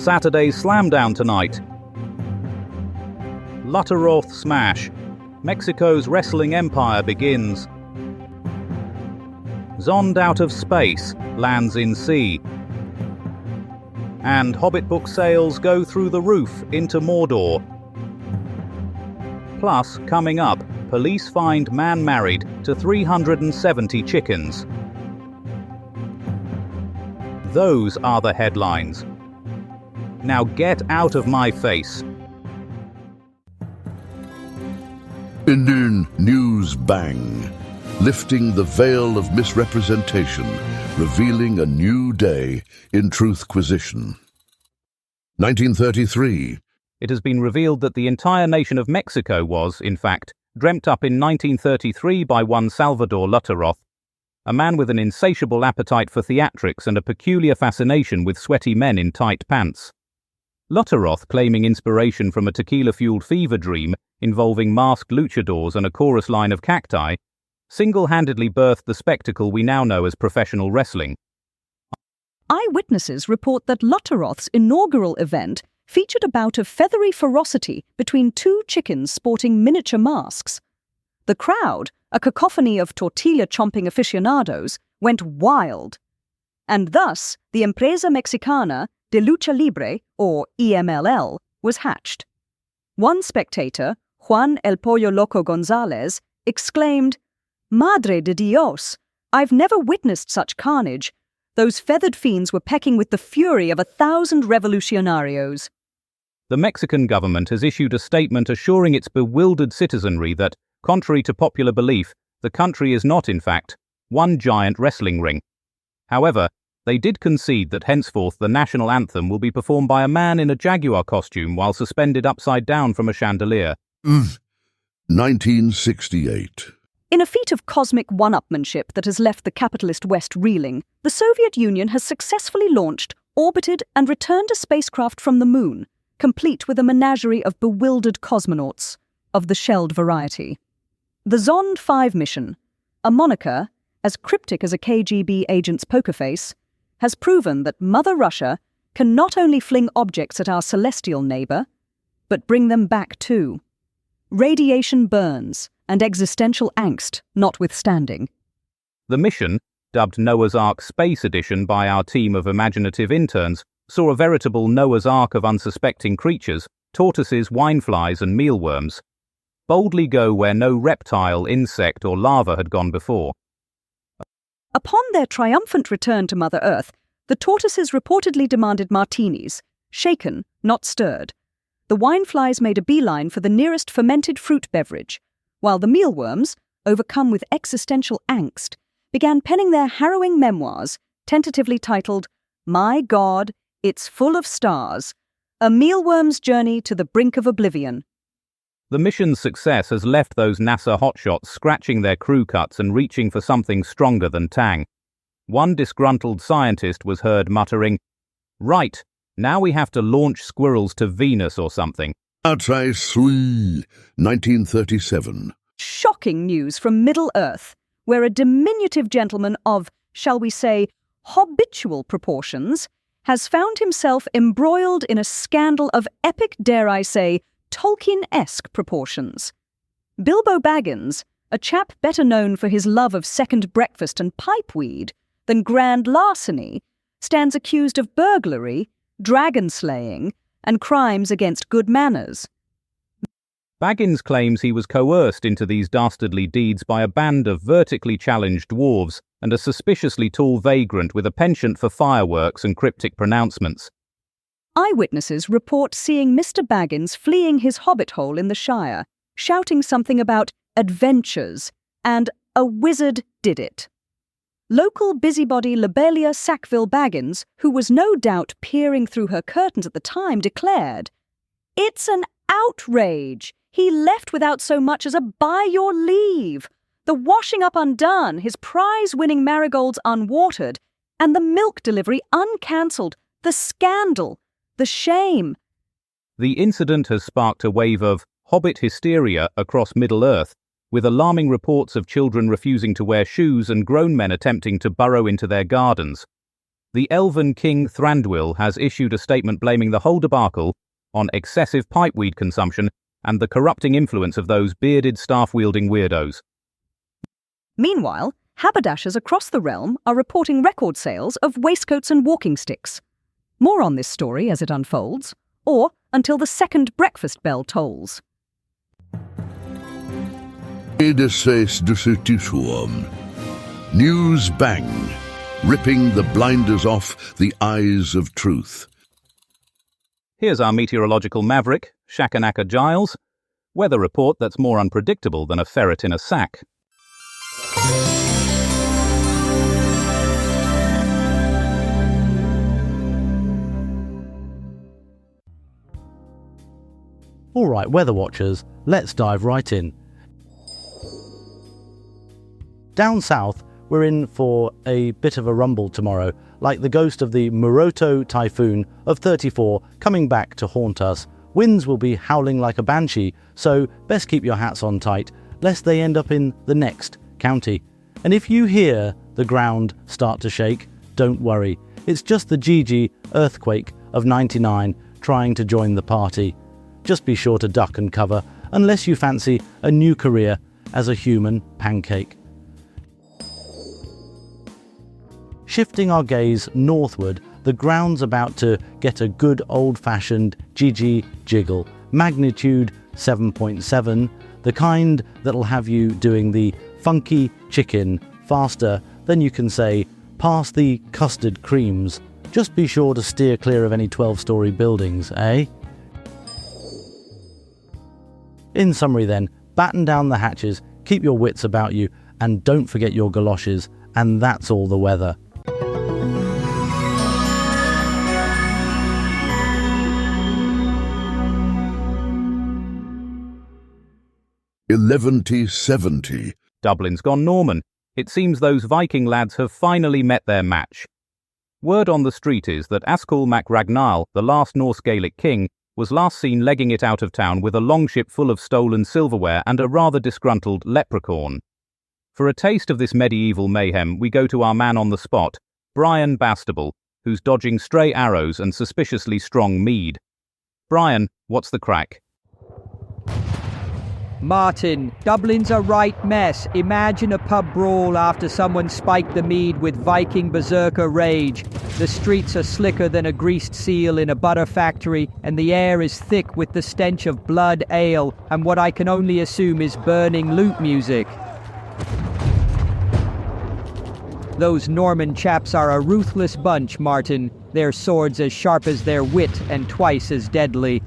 Saturday's Slamdown tonight. Lutteroth smash. Mexico's wrestling empire begins. Zond out of space, lands in sea. And Hobbit book sales go through the roof into Mordor. Plus, coming up, police find man married to 370 chickens. Those are the headlines. Now get out of my face. Indian News Bang, lifting the veil of misrepresentation, revealing a new day in truthquisition. 1933. It has been revealed that the entire nation of Mexico was, in fact, dreamt up in 1933 by one Salvador Lutteroth, a man with an insatiable appetite for theatrics and a peculiar fascination with sweaty men in tight pants. Lutteroth, claiming inspiration from a tequila-fueled fever dream involving masked luchadors and a chorus line of cacti, single-handedly birthed the spectacle we now know as professional wrestling. Eyewitnesses report that Lutteroth's inaugural event featured a bout of feathery ferocity between two chickens sporting miniature masks. The crowd, a cacophony of tortilla-chomping aficionados, went wild. And thus, the Empresa Mexicana de Lucha Libre, or EMLL, was hatched. One spectator, Juan El Pollo Loco Gonzalez, exclaimed, "Madre de Dios! I've never witnessed such carnage. Those feathered fiends were pecking with the fury of 1,000 revolucionarios." The Mexican government has issued a statement assuring its bewildered citizenry that, contrary to popular belief, the country is not, in fact, one giant wrestling ring. However, they did concede that henceforth the national anthem will be performed by a man in a jaguar costume while suspended upside down from a chandelier. 1968. In a feat of cosmic one-upmanship that has left the capitalist West reeling, the Soviet Union has successfully launched, orbited, and returned a spacecraft from the moon, complete with a menagerie of bewildered cosmonauts, of the shelled variety. The Zond 5 mission, a moniker as cryptic as a KGB agent's poker face, has proven that Mother Russia can not only fling objects at our celestial neighbor, but bring them back too. Radiation burns, and existential angst notwithstanding. The mission, dubbed Noah's Ark Space Edition by our team of imaginative interns, saw a veritable Noah's Ark of unsuspecting creatures, tortoises, wineflies, and mealworms, boldly go where no reptile, insect, or larva had gone before. Upon their triumphant return to Mother Earth, the tortoises reportedly demanded martinis, shaken, not stirred. The wineflies made a beeline for the nearest fermented fruit beverage, while the mealworms, overcome with existential angst, began penning their harrowing memoirs, tentatively titled, "My God, It's Full of Stars, A Mealworm's Journey to the Brink of Oblivion." The mission's success has left those NASA hotshots scratching their crew cuts and reaching for something stronger than tang. One disgruntled scientist was heard muttering, "Right, now we have to launch squirrels to Venus or something." Atrai 1937. Shocking news from Middle-earth, where a diminutive gentleman of, shall we say, habitual proportions, has found himself embroiled in a scandal of epic, dare I say, Tolkien-esque proportions. Bilbo Baggins, a chap better known for his love of second breakfast and pipeweed than grand larceny, stands accused of burglary, dragon-slaying, and crimes against good manners. Baggins claims he was coerced into these dastardly deeds by a band of vertically challenged dwarves and a suspiciously tall vagrant with a penchant for fireworks and cryptic pronouncements. Eyewitnesses report seeing Mr. Baggins fleeing his hobbit hole in the Shire, shouting something about adventures and a wizard did it. Local busybody Lobelia Sackville Baggins, who was no doubt peering through her curtains at the time, declared, "It's an outrage. He left without so much as a by your leave. The washing up undone, his prize-winning marigolds unwatered, and the milk delivery uncancelled. The scandal. The shame." The incident has sparked a wave of hobbit hysteria across Middle-earth, with alarming reports of children refusing to wear shoes and grown men attempting to burrow into their gardens. the elven king Thranduil has issued a statement blaming the whole debacle on excessive pipeweed consumption and the corrupting influence of those bearded staff-wielding weirdos. Meanwhile, haberdashers across the realm are reporting record sales of waistcoats and walking sticks. More on this story as it unfolds, or until the second breakfast bell tolls. News bang, ripping the blinders off the eyes of truth. Here's our meteorological maverick, Shakanaka Giles. Weather report that's more unpredictable than a ferret in a sack. Alright, weather watchers, let's dive right in. Down south, we're in for a bit of a rumble tomorrow, like the ghost of the Muroto typhoon of 34 coming back to haunt us. Winds will be howling like a banshee, so best keep your hats on tight, lest they end up in the next county. And if you hear the ground start to shake, don't worry. It's just the Gigi earthquake of '99 trying to join the party. Just be sure to duck and cover, unless you fancy a new career as a human pancake. Shifting our gaze northward, the ground's about to get a good old-fashioned Gigi jiggle. Magnitude 7.7, the kind that'll have you doing the funky chicken faster than you can say, pass the custard creams. Just be sure to steer clear of any 12-story buildings, eh? In summary then, batten down the hatches, keep your wits about you, and don't forget your galoshes, and that's all the weather. 1170. Dublin's gone Norman. It seems those Viking lads have finally met their match. Word on the street is that Ascul mac Ragnarl, the last Norse Gaelic king, was last seen legging it out of town with a longship full of stolen silverware and a rather disgruntled leprechaun. For a taste of this medieval mayhem, we go to our man on the spot, Brian Bastable, who's dodging stray arrows and suspiciously strong mead. Brian, what's the crack? Martin, Dublin's a right mess. Imagine a pub brawl after someone spiked the mead with Viking berserker rage. The streets are slicker than a greased seal in a butter factory, and the air is thick with the stench of blood ale and what I can only assume is burning lute music. Those Norman chaps are a ruthless bunch, Martin. Their swords as sharp as their wit and twice as deadly.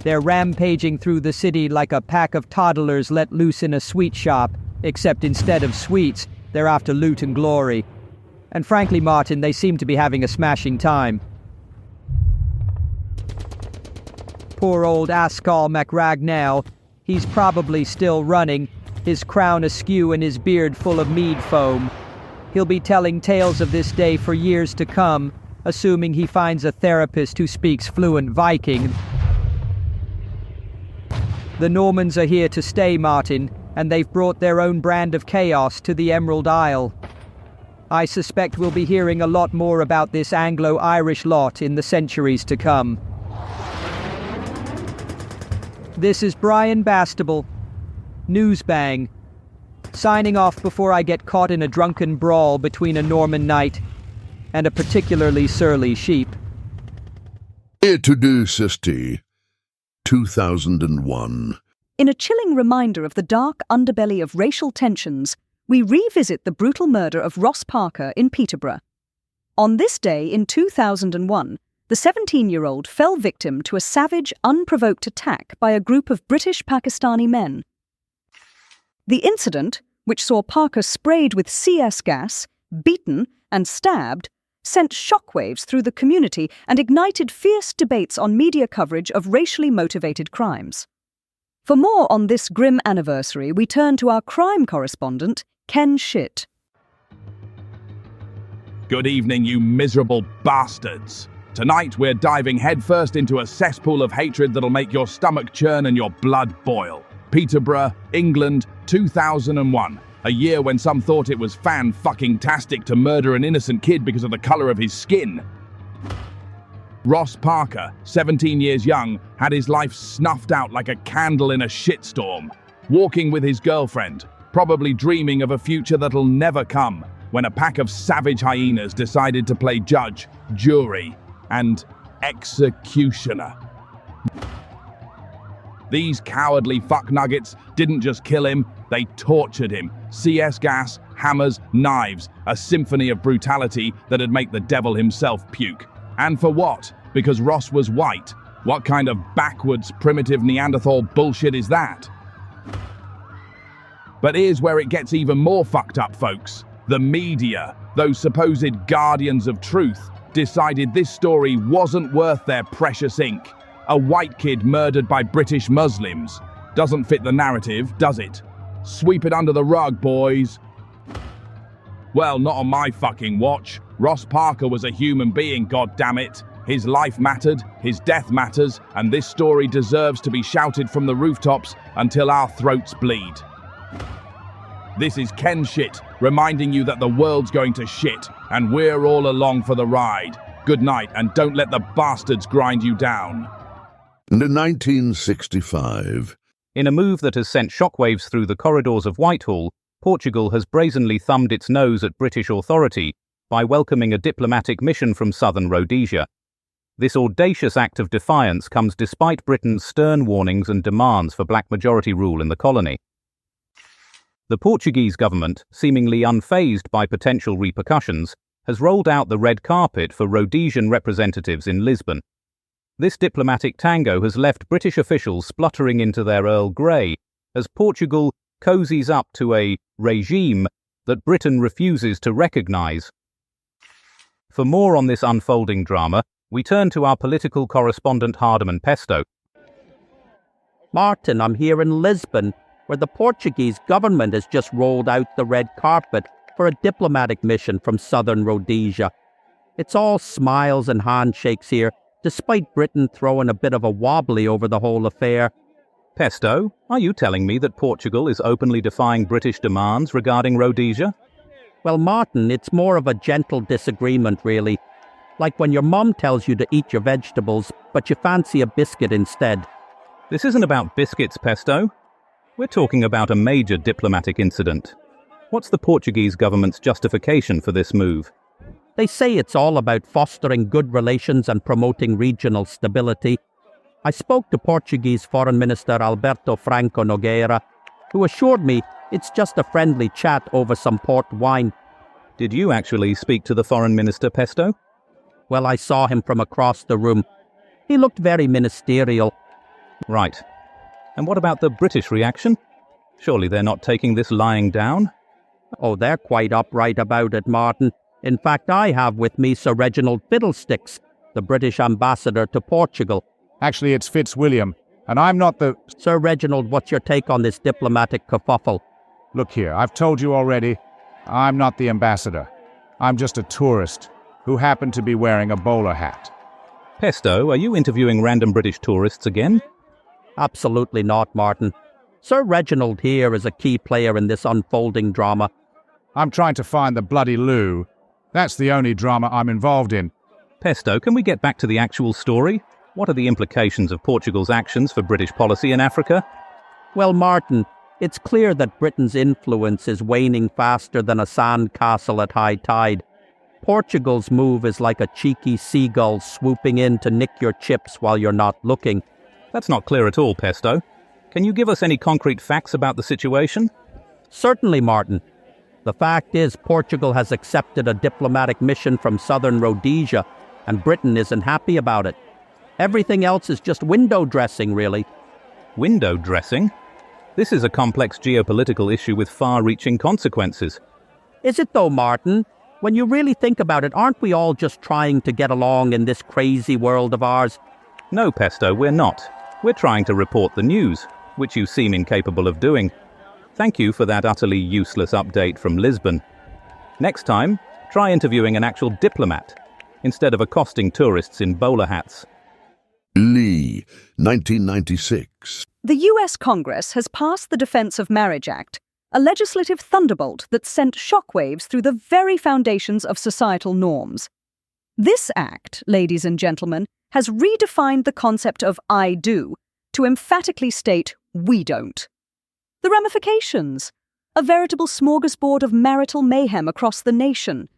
They're rampaging through the city like a pack of toddlers let loose in a sweet shop, except instead of sweets, they're after loot and glory. And frankly, Martin, they seem to be having a smashing time. Poor old Ascul mac Ragnarl, he's probably still running, his crown askew and his beard full of mead foam. He'll be telling tales of this day for years to come, assuming he finds a therapist who speaks fluent Viking. The Normans are here to stay, Martin, and they've brought their own brand of chaos to the Emerald Isle. I suspect we'll be hearing a lot more about this Anglo-Irish lot in the centuries to come. This is Brian Bastable, Newsbang, signing off before I get caught in a drunken brawl between a Norman knight and a particularly surly sheep. Here to do, Sisti. 2001. In a chilling reminder of the dark underbelly of racial tensions, we revisit the brutal murder of Ross Parker in Peterborough. On this day in 2001, the 17-year-old fell victim to a savage, unprovoked attack by a group of British Pakistani men. The incident, which saw Parker sprayed with CS gas, beaten and stabbed, sent shockwaves through the community and ignited fierce debates on media coverage of racially motivated crimes. For more on this grim anniversary, we turn to our crime correspondent, Ken Schitt. Good evening, you miserable bastards. Tonight we're diving headfirst into a cesspool of hatred that'll make your stomach churn and your blood boil. Peterborough, England, 2001. A year when some thought it was fan-fucking-tastic to murder an innocent kid because of the color of his skin. Ross Parker, 17 years young, had his life snuffed out like a candle in a shitstorm, walking with his girlfriend, probably dreaming of a future that'll never come, when a pack of savage hyenas decided to play judge, jury, and executioner. These cowardly fucknuggets didn't just kill him, they tortured him. CS gas, hammers, knives, a symphony of brutality that'd make the devil himself puke. And for what? Because Ross was white. What kind of backwards, primitive Neanderthal bullshit is that? But here's where it gets even more fucked up, folks. The media, those supposed guardians of truth, decided this story wasn't worth their precious ink. A white kid murdered by British Muslims. Doesn't fit the narrative, does it? Sweep it under the rug, boys. Well, not on my fucking watch. Ross Parker was a human being, goddammit. His life mattered, his death matters, and this story deserves to be shouted from the rooftops until our throats bleed. This is Ken Shit, reminding you that the world's going to shit, and we're all along for the ride. Good night, and don't let the bastards grind you down. And in 1965, in a move that has sent shockwaves through the corridors of Whitehall, Portugal has brazenly thumbed its nose at British authority by welcoming a diplomatic mission from southern Rhodesia. This audacious act of defiance comes despite Britain's stern warnings and demands for black majority rule in the colony. The Portuguese government, seemingly unfazed by potential repercussions, has rolled out the red carpet for Rhodesian representatives in Lisbon. This diplomatic tango has left British officials spluttering into their Earl Grey as Portugal cozies up to a regime that Britain refuses to recognise. For more on this unfolding drama, we turn to our political correspondent Hardiman Pesto. Martin, I'm here in Lisbon, where the Portuguese government has just rolled out the red carpet for a diplomatic mission from southern Rhodesia. It's all smiles and handshakes here, despite Britain throwing a bit of a wobbly over the whole affair. Pesto, are you telling me that Portugal is openly defying British demands regarding Rhodesia? Well, Martin, it's more of a gentle disagreement, really. Like when your mum tells you to eat your vegetables, but you fancy a biscuit instead. This isn't about biscuits, Pesto. We're talking about a major diplomatic incident. What's the Portuguese government's justification for this move? They say it's all about fostering good relations and promoting regional stability. I spoke to Portuguese Foreign Minister Alberto Franco Nogueira, who assured me it's just a friendly chat over some port wine. Did you actually speak to the Foreign Minister, Pesto? Well, I saw him from across the room. He looked very ministerial. Right. And what about the British reaction? Surely they're not taking this lying down? Oh, they're quite upright about it, Martin. In fact, I have with me Sir Reginald Fiddlesticks, the British ambassador to Portugal. Actually, it's Fitzwilliam, and I'm not the... Sir Reginald, what's your take on this diplomatic kerfuffle? Look here, I've told you already, I'm not the ambassador. I'm just a tourist who happened to be wearing a bowler hat. Pesto, are you interviewing random British tourists again? Absolutely not, Martin. Sir Reginald here is a key player in this unfolding drama. I'm trying to find the bloody loo. That's the only drama I'm involved in. Pesto, can we get back to the actual story? What are the implications of Portugal's actions for British policy in Africa? Well, Martin, it's clear that Britain's influence is waning faster than a sand castle at high tide. Portugal's move is like a cheeky seagull swooping in to nick your chips while you're not looking. That's not clear at all, Pesto. Can you give us any concrete facts about the situation? Certainly, Martin. The fact is, Portugal has accepted a diplomatic mission from southern Rhodesia, and Britain isn't happy about it. Everything else is just window dressing, really. Window dressing? This is a complex geopolitical issue with far-reaching consequences. Is it though, Martin? When you really think about it, aren't we all just trying to get along in this crazy world of ours? No, Pesto, we're not. We're trying to report the news, which you seem incapable of doing. Thank you for that utterly useless update from Lisbon. Next time, try interviewing an actual diplomat, instead of accosting tourists in bowler hats. Lee, 1996. The US Congress has passed the Defense of Marriage Act, a legislative thunderbolt that sent shockwaves through the very foundations of societal norms. This act, ladies and gentlemen, has redefined the concept of I do to emphatically state we don't. The ramifications: a veritable smorgasbord of marital mayhem across the nation.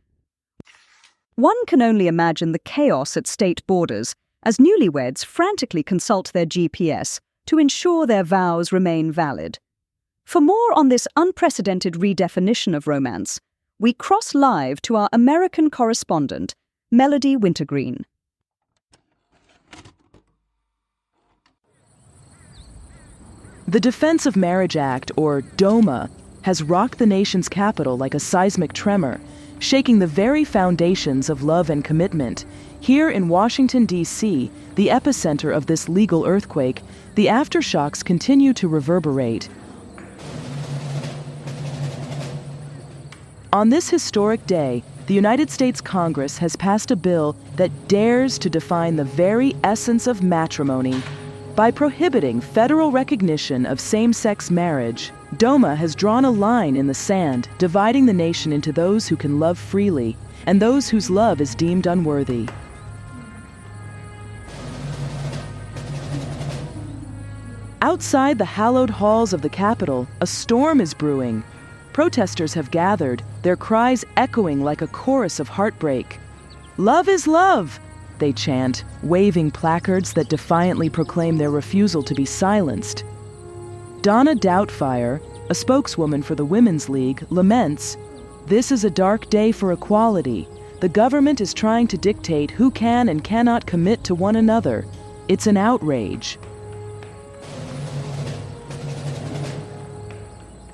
One can only imagine the chaos at state borders as newlyweds frantically consult their GPS to ensure their vows remain valid. For more on this unprecedented redefinition of romance, we cross live to our American correspondent, Melody Wintergreen. The Defense of Marriage Act, or DOMA, has rocked the nation's capital like a seismic tremor, shaking the very foundations of love and commitment. Here in Washington, D.C., the epicenter of this legal earthquake, the aftershocks continue to reverberate. On this historic day, the United States Congress has passed a bill that dares to define the very essence of matrimony. By prohibiting federal recognition of same-sex marriage, DOMA has drawn a line in the sand, dividing the nation into those who can love freely and those whose love is deemed unworthy. Outside the hallowed halls of the Capitol, a storm is brewing. Protesters have gathered, their cries echoing like a chorus of heartbreak. "Love is love!" they chant, waving placards that defiantly proclaim their refusal to be silenced. Donna Doubtfire, a spokeswoman for the Women's League, laments, "This is a dark day for equality. The government is trying to dictate who can and cannot commit to one another. It's an outrage."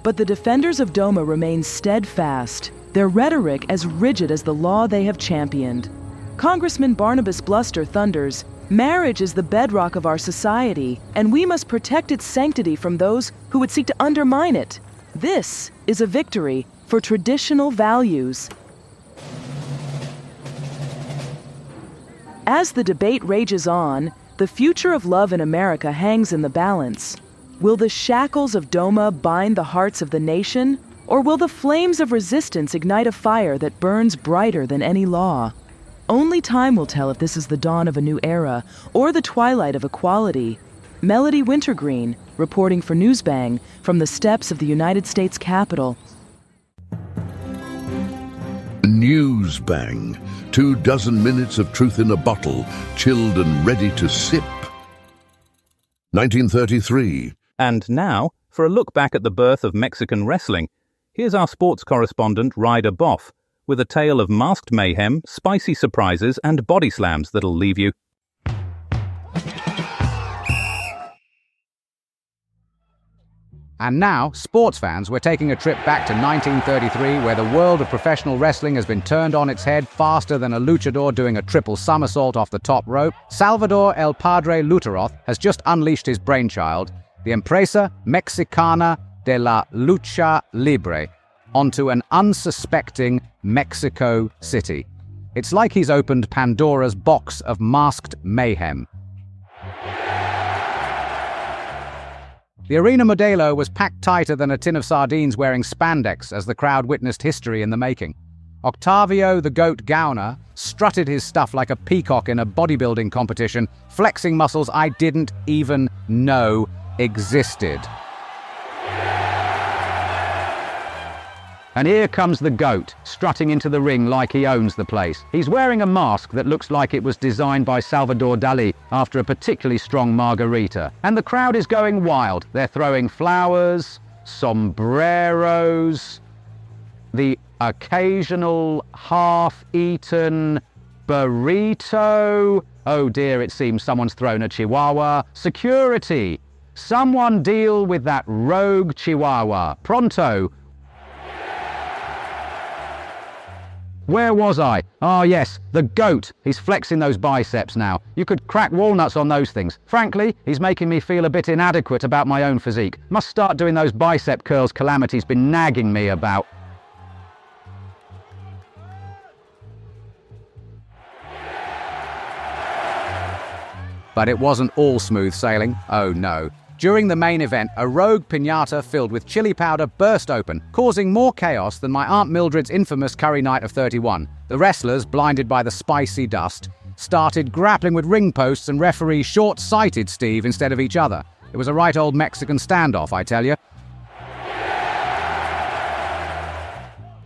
But the defenders of DOMA remain steadfast, their rhetoric as rigid as the law they have championed. Congressman Barnabas Bluster thunders, "Marriage is the bedrock of our society, and we must protect its sanctity from those who would seek to undermine it. This is a victory for traditional values." As the debate rages on, the future of love in America hangs in the balance. Will the shackles of DOMA bind the hearts of the nation, or will the flames of resistance ignite a fire that burns brighter than any law? Only time will tell if this is the dawn of a new era or the twilight of equality. Melody Wintergreen, reporting for Newsbang from the steps of the United States Capitol. Newsbang. 24 minutes of truth in a bottle, chilled and ready to sip. 1933. And now, for a look back at the birth of Mexican wrestling, here's our sports correspondent Ryder Boff with a tale of masked mayhem, spicy surprises, and body slams that'll leave you. And now, sports fans, we're taking a trip back to 1933, where the world of professional wrestling has been turned on its head faster than a luchador doing a triple somersault off the top rope. Salvador El Padre Lutteroth has just unleashed his brainchild, the Empresa Mexicana de la Lucha Libre, onto an unsuspecting Mexico City. It's like he's opened Pandora's box of masked mayhem. The arena Modelo was packed tighter than a tin of sardines wearing spandex as the crowd witnessed history in the making. Octavio the Goat Gowner strutted his stuff like a peacock in a bodybuilding competition, flexing muscles I didn't even know existed. And here comes the goat, strutting into the ring like he owns the place. He's wearing a mask that looks like it was designed by Salvador Dali after a particularly strong margarita. And the crowd is going wild. They're throwing flowers, sombreros, the occasional half-eaten burrito. Oh dear, it seems someone's thrown a chihuahua. Security! Someone deal with that rogue chihuahua. Pronto! Where was I? Ah, yes, the goat. He's flexing those biceps now. You could crack walnuts on those things. Frankly, he's making me feel a bit inadequate about my own physique. Must start doing those bicep curls Calamity's been nagging me about. But it wasn't all smooth sailing. Oh no. During the main event, a rogue piñata filled with chili powder burst open, causing more chaos than my Aunt Mildred's infamous curry night of 31. The wrestlers, blinded by the spicy dust, started grappling with ring posts, and referee short-sighted Steve instead of each other. It was a right old Mexican standoff, I tell you.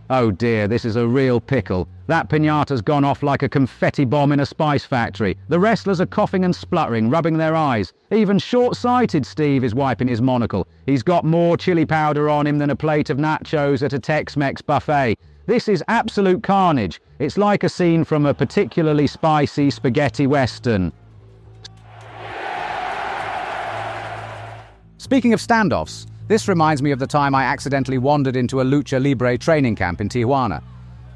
Oh dear, this is a real pickle. That piñata's gone off like a confetti bomb in a spice factory. The wrestlers are coughing and spluttering, rubbing their eyes. Even short-sighted Steve is wiping his monocle. He's got more chili powder on him than a plate of nachos at a Tex-Mex buffet. This is absolute carnage. It's like a scene from a particularly spicy spaghetti western. Speaking of standoffs, this reminds me of the time I accidentally wandered into a Lucha Libre training camp in Tijuana.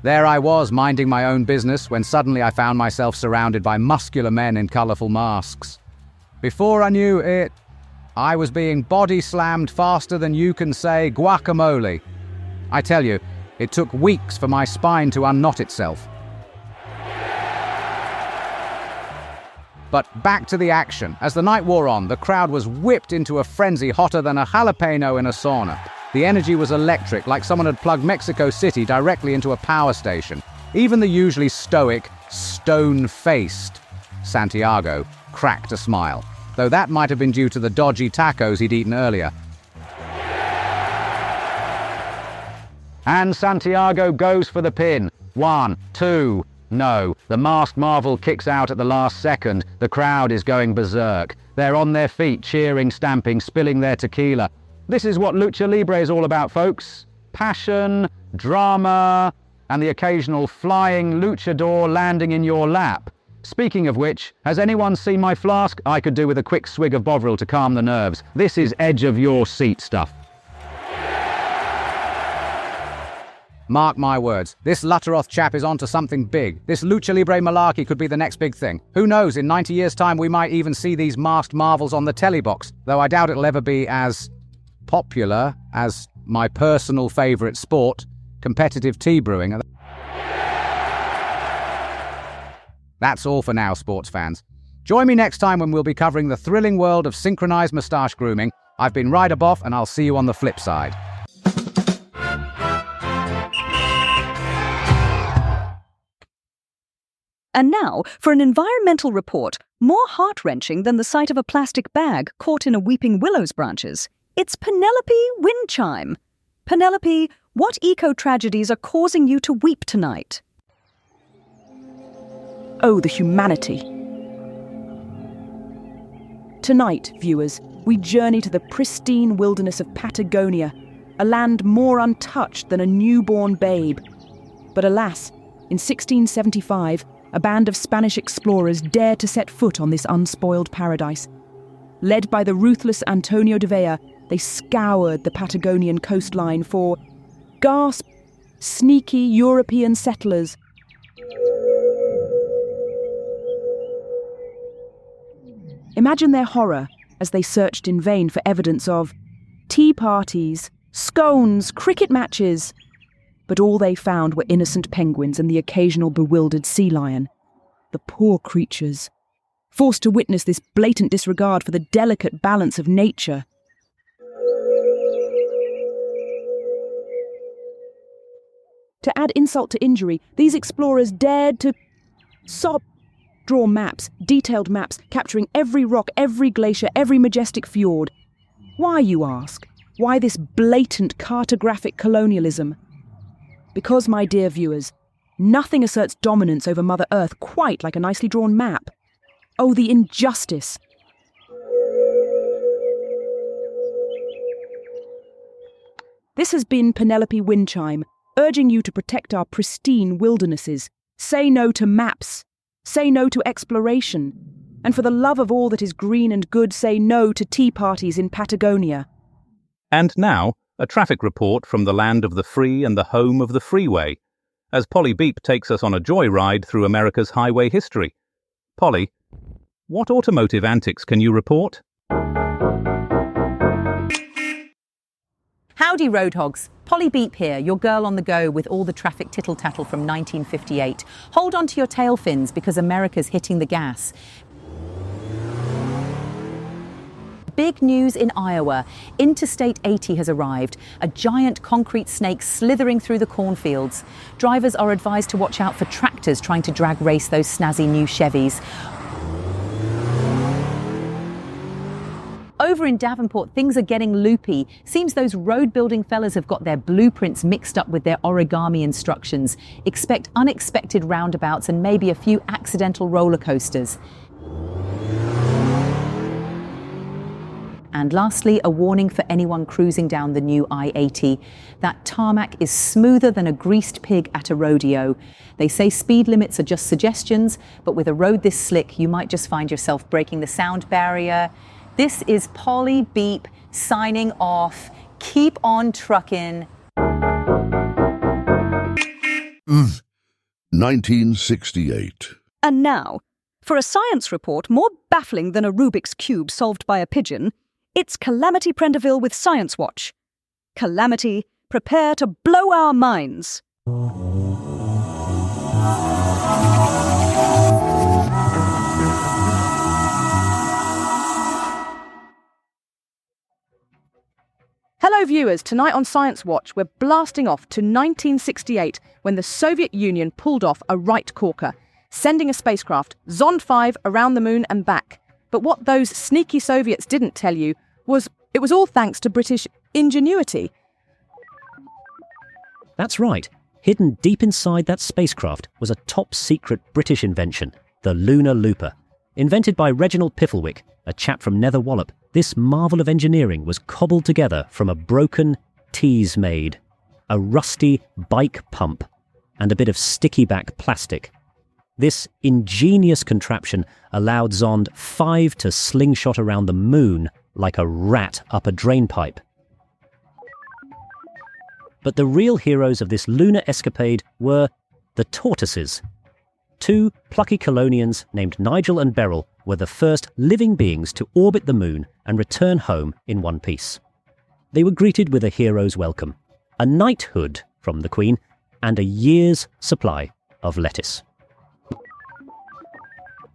There I was, minding my own business, when suddenly I found myself surrounded by muscular men in colourful masks. Before I knew it, I was being body slammed faster than you can say guacamole. I tell you, it took weeks for my spine to unknot itself. But back to the action. As the night wore on, the crowd was whipped into a frenzy hotter than a jalapeno in a sauna. The energy was electric, like someone had plugged Mexico City directly into a power station. Even the usually stoic, stone-faced Santiago cracked a smile, though that might have been due to the dodgy tacos he'd eaten earlier. And Santiago goes for the pin. 1, 2... No, the masked marvel kicks out at the last second. The crowd is going berserk. They're on their feet, cheering, stamping, spilling their tequila. This is what Lucha Libre is all about, folks. Passion, drama, and the occasional flying luchador landing in your lap. Speaking of which, has anyone seen my flask? I could do with a quick swig of Bovril to calm the nerves. This is edge of your seat stuff. Mark my words, this Lutteroth chap is onto something big. This Lucha Libre malarkey could be the next big thing. Who knows, in 90 years' time we might even see these masked marvels on the telebox, though I doubt it'll ever be as popular as my personal favourite sport, competitive tea brewing. That's all for now, sports fans. Join me next time when we'll be covering the thrilling world of synchronised moustache grooming. I've been Ryder Boff, and I'll see you on the flip side. And now, for an environmental report, more heart-wrenching than the sight of a plastic bag caught in a weeping willow's branches. It's Penelope Wind Chime. Penelope, what eco-tragedies are causing you to weep tonight? Oh, the humanity. Tonight, viewers, we journey to the pristine wilderness of Patagonia, a land more untouched than a newborn babe. But alas, in 1675, a band of Spanish explorers dared to set foot on this unspoiled paradise. Led by the ruthless Antonio de Vea, they scoured the Patagonian coastline for, gasp, sneaky European settlers. Imagine their horror as they searched in vain for evidence of tea parties, scones, cricket matches. But all they found were innocent penguins and the occasional bewildered sea lion. The poor creatures, forced to witness this blatant disregard for the delicate balance of nature. To add insult to injury, these explorers dared to draw maps, detailed maps, capturing every rock, every glacier, every majestic fjord. Why, you ask? Why this blatant cartographic colonialism? Because, my dear viewers, nothing asserts dominance over Mother Earth quite like a nicely drawn map. Oh, the injustice. This has been Penelope Wind Chime, urging you to protect our pristine wildernesses. Say no to maps. Say no to exploration. And for the love of all that is green and good, say no to tea parties in Patagonia. And now, a traffic report from the land of the free and the home of the freeway, as Polly Beep takes us on a joyride through America's highway history. Polly, what automotive antics can you report? Howdy, roadhogs. Polly Beep here, your girl on the go with all the traffic tittle-tattle from 1958. Hold on to your tail fins because America's hitting the gas. Big news in Iowa. Interstate 80 has arrived, a giant concrete snake slithering through the cornfields. Drivers are advised to watch out for tractors trying to drag race those snazzy new Chevys. Over in Davenport, things are getting loopy. Seems those road-building fellas have got their blueprints mixed up with their origami instructions. Expect unexpected roundabouts and maybe a few accidental roller coasters. And lastly, a warning for anyone cruising down the new I-80. That tarmac is smoother than a greased pig at a rodeo. They say speed limits are just suggestions, but with a road this slick, you might just find yourself breaking the sound barrier. This is Polly Beep signing off. Keep on trucking. 1968. And now, for a science report more baffling than a Rubik's Cube solved by a pigeon, it's Calamity Prenderville with Science Watch. Calamity, prepare to blow our minds. Hello viewers, tonight on Science Watch we're blasting off to 1968 when the Soviet Union pulled off a right corker, sending a spacecraft, Zond 5, around the moon and back. But what those sneaky Soviets didn't tell you was it was all thanks to British ingenuity. That's right. Hidden deep inside that spacecraft was a top-secret British invention, the Lunar Looper. Invented by Reginald Pifflewick, a chap from Nether Wallop, this marvel of engineering was cobbled together from a broken tease maid, a rusty bike pump, and a bit of sticky-back plastic. This ingenious contraption allowed Zond 5 to slingshot around the moon like a rat up a drainpipe. But the real heroes of this lunar escapade were the tortoises. Two plucky colonians named Nigel and Beryl were the first living beings to orbit the moon and return home in one piece. They were greeted with a hero's welcome, a knighthood from the Queen, and a year's supply of lettuce.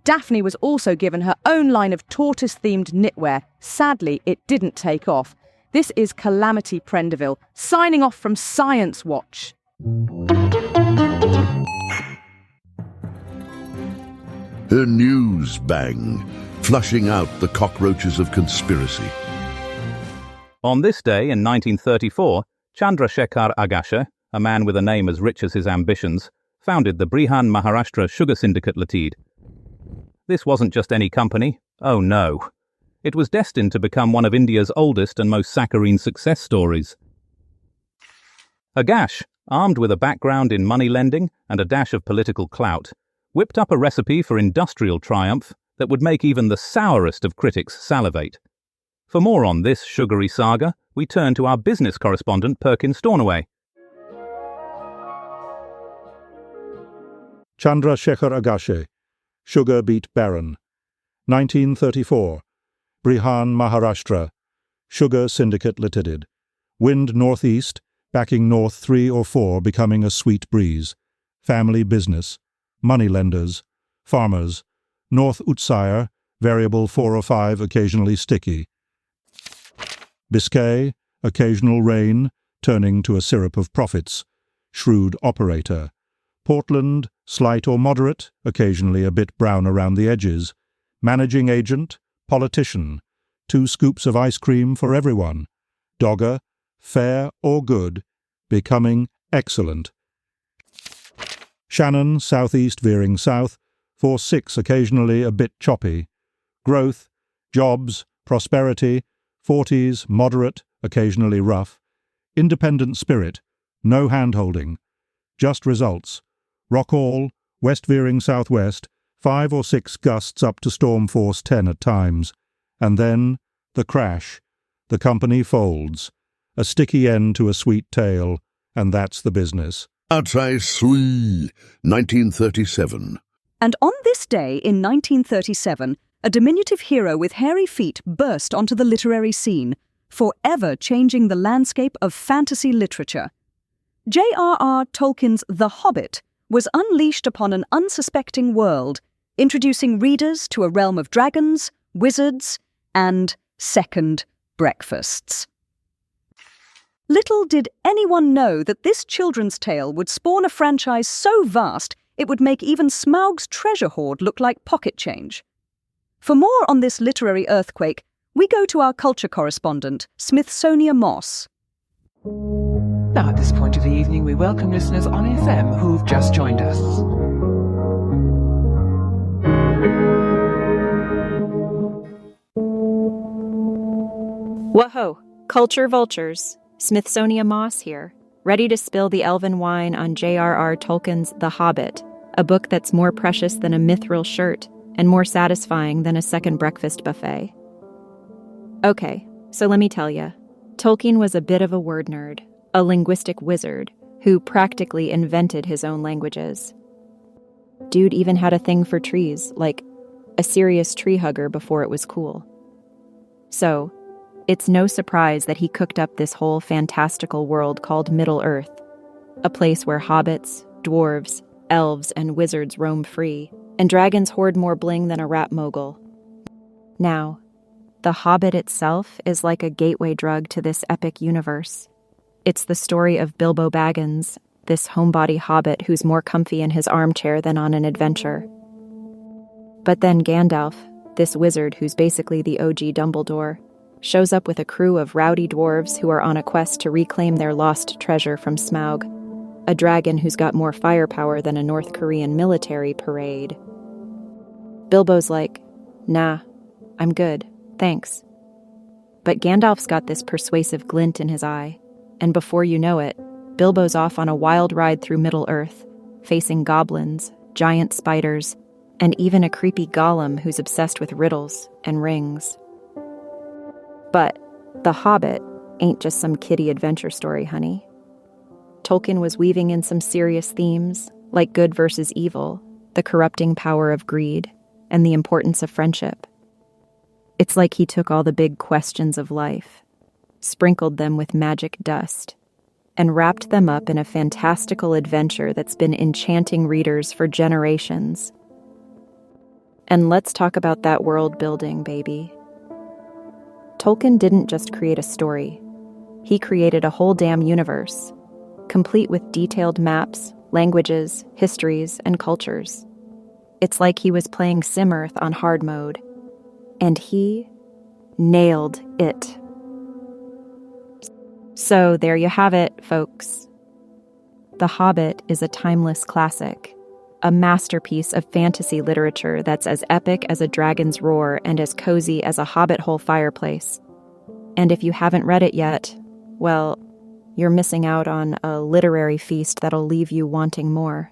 Daphne was also given her own line of tortoise-themed knitwear. Sadly, it didn't take off. This is Calamity Prenderville, signing off from Science Watch. Her news bang, flushing out the cockroaches of conspiracy. On this day in 1934, Chandrasekhar Agashe, a man with a name as rich as his ambitions, founded the Brihan Maharashtra Sugar Syndicate Limited. This wasn't just any company. Oh no. It was destined to become one of India's oldest and most saccharine success stories. Agashe, armed with a background in money lending and a dash of political clout, whipped up a recipe for industrial triumph that would make even the sourest of critics salivate. For more on this sugary saga, we turn to our business correspondent Perkins Stornoway. Chandrasekhar Agashe, Sugar Beet Baron. 1934. Brihan Maharashtra, Sugar Syndicate Limited. Wind northeast, backing north 3 or 4, becoming a sweet breeze. Family business. Moneylenders. Farmers. North Utsire, variable 4 or 5, occasionally sticky. Biscay, occasional rain, turning to a syrup of profits. Shrewd operator. Portland, slight or moderate, occasionally a bit brown around the edges. Managing agent, politician. 2 scoops of ice cream for everyone. Dogger, fair or good, becoming excellent. Shannon, southeast veering south, 4-6 occasionally a bit choppy. Growth, jobs, prosperity, 40s, moderate, occasionally rough. Independent spirit, no hand-holding. Just results. Rockall, west veering southwest, 5 or 6 gusts up to storm force 10 at times. And then, the crash. The company folds. A sticky end to a sweet tail, and that's the business. Outside 3, 1937. And on this day in 1937, a diminutive hero with hairy feet burst onto the literary scene, forever changing the landscape of fantasy literature. J.R.R. Tolkien's The Hobbit was unleashed upon an unsuspecting world, introducing readers to a realm of dragons, wizards, and second breakfasts. Little did anyone know that this children's tale would spawn a franchise so vast it would make even Smaug's treasure hoard look like pocket change. For more on this literary earthquake, we go to our culture correspondent, Smithsonia Moss. Now at this point of the evening, we welcome listeners on FM who've just joined us. Whoa, culture vultures. Smithsonia Moss here, ready to spill the elven wine on J.R.R. Tolkien's The Hobbit, a book that's more precious than a mithril shirt and more satisfying than a second breakfast buffet. Okay, so let me tell you, Tolkien was a bit of a word nerd, a linguistic wizard who practically invented his own languages. Dude even had a thing for trees, like a serious tree hugger before it was cool. So, it's no surprise that he cooked up this whole fantastical world called Middle-earth, a place where hobbits, dwarves, elves, and wizards roam free, and dragons hoard more bling than a rap mogul. Now, The Hobbit itself is like a gateway drug to this epic universe. It's the story of Bilbo Baggins, this homebody hobbit who's more comfy in his armchair than on an adventure. But then Gandalf, this wizard who's basically the OG Dumbledore, shows up with a crew of rowdy dwarves who are on a quest to reclaim their lost treasure from Smaug, a dragon who's got more firepower than a North Korean military parade. Bilbo's like, nah, I'm good, thanks. But Gandalf's got this persuasive glint in his eye, and before you know it, Bilbo's off on a wild ride through Middle-earth, facing goblins, giant spiders, and even a creepy golem who's obsessed with riddles and rings. But The Hobbit ain't just some kiddie adventure story, honey. Tolkien was weaving in some serious themes, like good versus evil, the corrupting power of greed, and the importance of friendship. It's like he took all the big questions of life, sprinkled them with magic dust, and wrapped them up in a fantastical adventure that's been enchanting readers for generations. And let's talk about that world building, baby. Tolkien didn't just create a story. He created a whole damn universe, complete with detailed maps, languages, histories, and cultures. It's like he was playing Sim-Earth on hard mode. And he nailed it. So there you have it, folks. The Hobbit is a timeless classic, a masterpiece of fantasy literature that's as epic as a dragon's roar and as cozy as a hobbit hole fireplace. And if you haven't read it yet, well, you're missing out on a literary feast that'll leave you wanting more.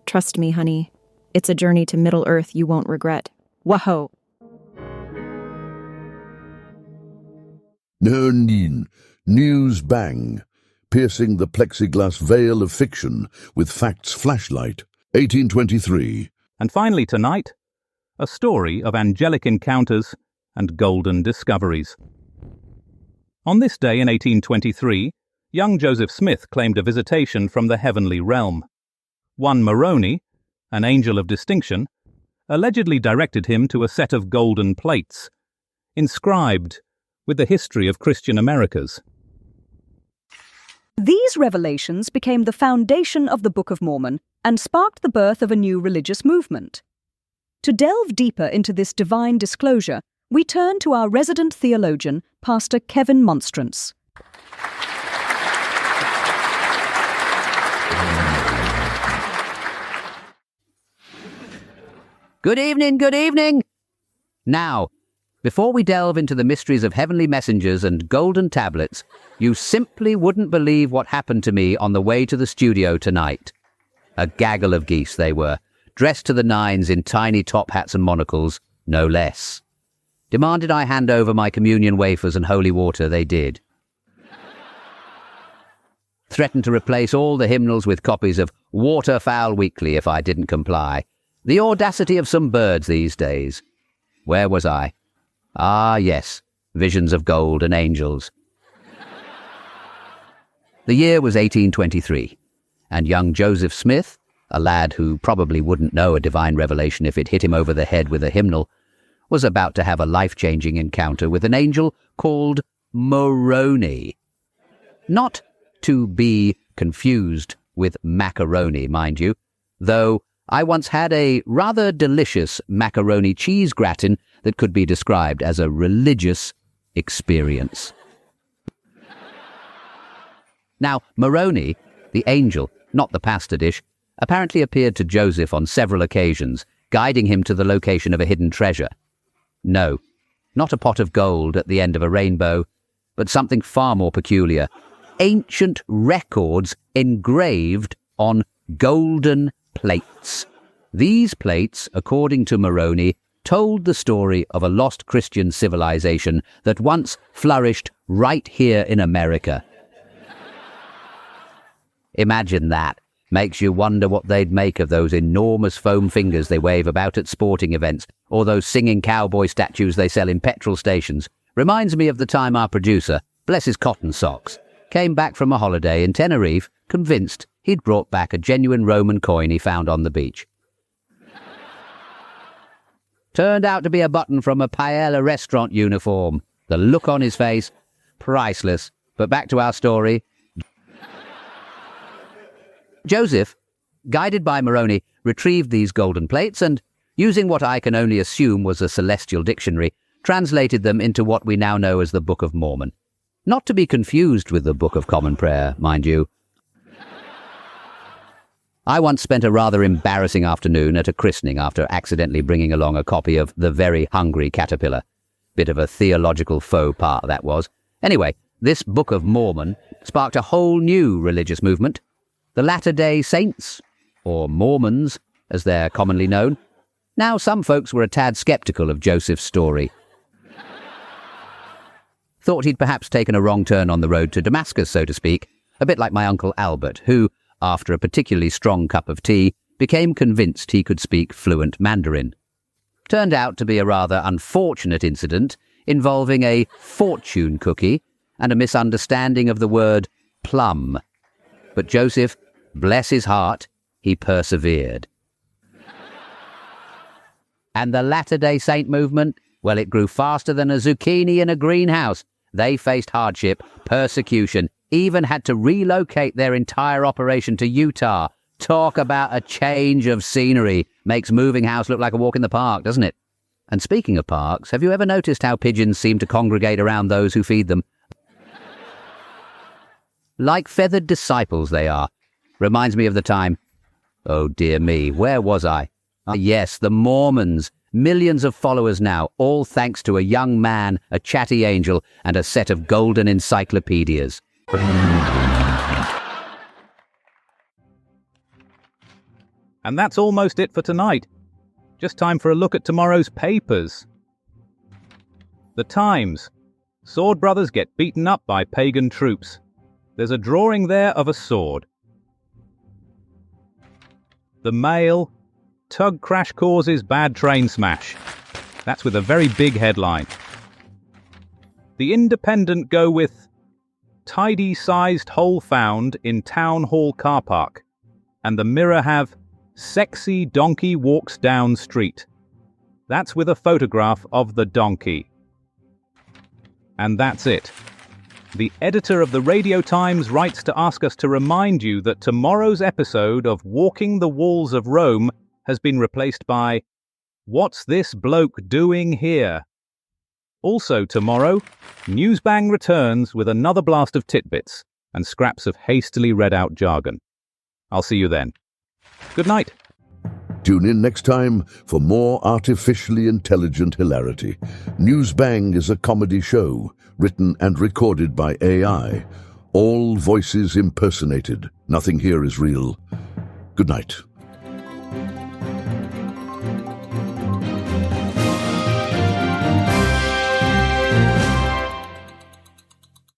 Trust me, honey, it's a journey to Middle-earth you won't regret. Whoa! Nirnin, news bang, piercing the plexiglass veil of fiction with fact's flashlight, 1823. And finally tonight, a story of angelic encounters and golden discoveries. On this day in 1823, young Joseph Smith claimed a visitation from the heavenly realm. One Moroni, an angel of distinction, allegedly directed him to a set of golden plates, inscribed with the history of Christian Americas. These revelations became the foundation of the Book of Mormon and sparked the birth of a new religious movement. To delve deeper into this divine disclosure, we turn to our resident theologian, Pastor Kevin Monstrance. Good evening, good evening! Now, before we delve into the mysteries of heavenly messengers and golden tablets, you simply wouldn't believe what happened to me on the way to the studio tonight. A gaggle of geese they were, dressed to the nines in tiny top hats and monocles, no less. Demanded I hand over my communion wafers and holy water, they did. Threatened to replace all the hymnals with copies of Waterfowl Weekly if I didn't comply. The audacity of some birds these days. Where was I? Ah, yes, visions of gold and angels. The year was 1823, and young Joseph Smith, a lad who probably wouldn't know a divine revelation if it hit him over the head with a hymnal, was about to have a life-changing encounter with an angel called Moroni. Not to be confused with macaroni, mind you, though I once had a rather delicious macaroni cheese gratin that could be described as a religious experience. Now, Moroni, the angel, not the pasta dish, apparently appeared to Joseph on several occasions, guiding him to the location of a hidden treasure. No, not a pot of gold at the end of a rainbow, but something far more peculiar. Ancient records engraved on golden plates. These plates, according to Moroni, told the story of a lost Christian civilization that once flourished right here in America. Imagine that. Makes you wonder what they'd make of those enormous foam fingers they wave about at sporting events, or those singing cowboy statues they sell in petrol stations. Reminds me of the time our producer, bless his cotton socks, came back from a holiday in Tenerife, convinced he'd brought back a genuine Roman coin he found on the beach. Turned out to be a button from a paella restaurant uniform. The look on his face, priceless. But back to our story. Joseph, guided by Moroni, retrieved these golden plates and, using what I can only assume was a celestial dictionary, translated them into what we now know as the Book of Mormon. Not to be confused with the Book of Common Prayer, mind you. I once spent a rather embarrassing afternoon at a christening after accidentally bringing along a copy of The Very Hungry Caterpillar. Bit of a theological faux pas, that was. Anyway, this Book of Mormon sparked a whole new religious movement. The Latter-day Saints, or Mormons, as they're commonly known. Now, some folks were a tad sceptical of Joseph's story. Thought he'd perhaps taken a wrong turn on the road to Damascus, so to speak, a bit like my Uncle Albert, who, after a particularly strong cup of tea, became convinced he could speak fluent Mandarin. Turned out to be a rather unfortunate incident involving a fortune cookie and a misunderstanding of the word plum. But Joseph, bless his heart, he persevered. And the Latter-day Saint movement, well, it grew faster than a zucchini in a greenhouse. They faced hardship, persecution, even had to relocate their entire operation to Utah. Talk about a change of scenery. Makes moving house look like a walk in the park, doesn't it? And speaking of parks, have you ever noticed how pigeons seem to congregate around those who feed them? Like feathered disciples they are. Reminds me of the time. Oh dear me, where was I? Yes, the Mormons. Millions of followers now, all thanks to a young man, a chatty angel, and a set of golden encyclopedias. And that's almost it for tonight. Just time for a look at tomorrow's papers. The Times. Sword brothers get beaten up by pagan troops. There's a drawing there of a sword. The Mail. Tug crash causes bad train smash. That's with a very big headline. The Independent go with tidy-sized hole found in town hall car park. And the Mirror have sexy donkey walks down street. That's with a photograph of the donkey. And that's it. The editor of the Radio Times writes to ask us to remind you that tomorrow's episode of Walking the Walls of Rome has been replaced by What's This Bloke Doing Here? Also tomorrow, Newsbang returns with another blast of tidbits and scraps of hastily read out jargon. I'll see you then. Good night. Tune in next time for more artificially intelligent hilarity. Newsbang is a comedy show written and recorded by AI. All voices impersonated. Nothing here is real. Good night.